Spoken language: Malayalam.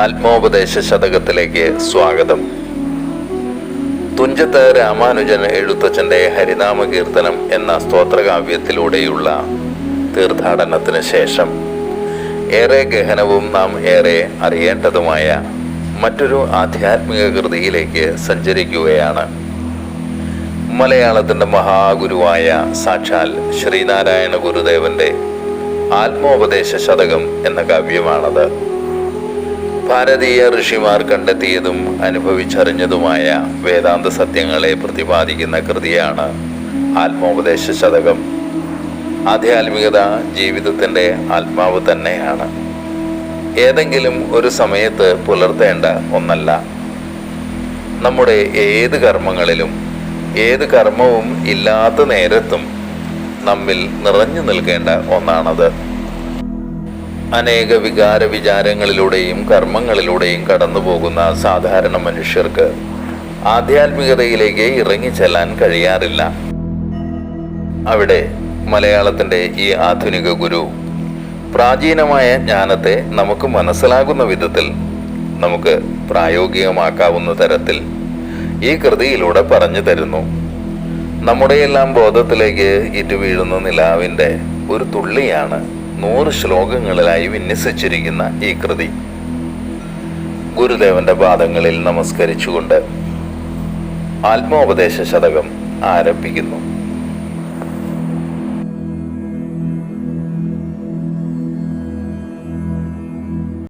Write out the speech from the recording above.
ആത്മോപദേശ ശതകത്തിലേക്ക് സ്വാഗതം. തുഞ്ചത്ത് രാമാനുജൻ എഴുത്തച്ഛൻ്റെ ഹരിനാമ കീർത്തനം എന്ന സ്തോത്രകാവ്യത്തിലൂടെയുള്ള തീർത്ഥാടനത്തിന് ശേഷം ഏറെ ഗഹനവും നാം ഏറെ അറിയേണ്ടതുമായ മറ്റൊരു ആധ്യാത്മിക കൃതിയിലേക്ക് സഞ്ചരിക്കുകയാണ്. മലയാളത്തിൻ്റെ മഹാഗുരുവായ സാക്ഷാൽ ശ്രീനാരായണ ഗുരുദേവൻ്റെ ആത്മോപദേശ ശതകം എന്ന കാവ്യമാണത്. ഭാരതീയ ഋഷിമാർ കണ്ടെത്തിയതും അനുഭവിച്ചറിഞ്ഞതുമായ വേദാന്ത സത്യങ്ങളെ പ്രതിപാദിക്കുന്ന കൃതിയാണ് ആത്മോപദേശ ശതകം. ആധ്യാത്മികത ജീവിതത്തിൻ്റെ ആത്മാവ് തന്നെയാണ്. ഏതെങ്കിലും ഒരു സമയത്ത് പുലർത്തേണ്ട ഒന്നല്ല. നമ്മുടെ ഏത് കർമ്മങ്ങളിലും ഏത് കർമ്മവും ഇല്ലാത്ത നേരത്തും നമ്മിൽ നിറഞ്ഞു നിൽക്കേണ്ട ഒന്നാണത്. അനേക വിചാരങ്ങളിലൂടെയും കർമ്മങ്ങളിലൂടെയും കടന്നു പോകുന്ന സാധാരണ മനുഷ്യർക്ക് ആധ്യാത്മികതയിലേക്ക് ഇറങ്ങിച്ചെല്ലാൻ കഴിയാറില്ല. അവിടെ മലയാളത്തിൻ്റെ ഈ ആധുനിക ഗുരു പ്രാചീനമായ ജ്ഞാനത്തെ നമുക്ക് മനസ്സിലാകുന്ന വിധത്തിൽ, നമുക്ക് പ്രായോഗികമാക്കാവുന്ന തരത്തിൽ ഈ കൃതിയിലൂടെ പറഞ്ഞു തരുന്നു. നമ്മുടെയെല്ലാം ബോധത്തിലേക്ക് ഇറ്റുവീഴുന്ന നിലാവിൻ്റെ ഒരു തുള്ളിയാണ് 100 ശ്ലോകങ്ങളിലായി വിന്യസിച്ചിരിക്കുന്ന ഈ കൃതി. ഗുരുദേവന്റെ പാദങ്ങളിൽ നമസ്കരിച്ചുകൊണ്ട് ആത്മോപദേശ ശതകം ആരംഭിക്കുന്നു.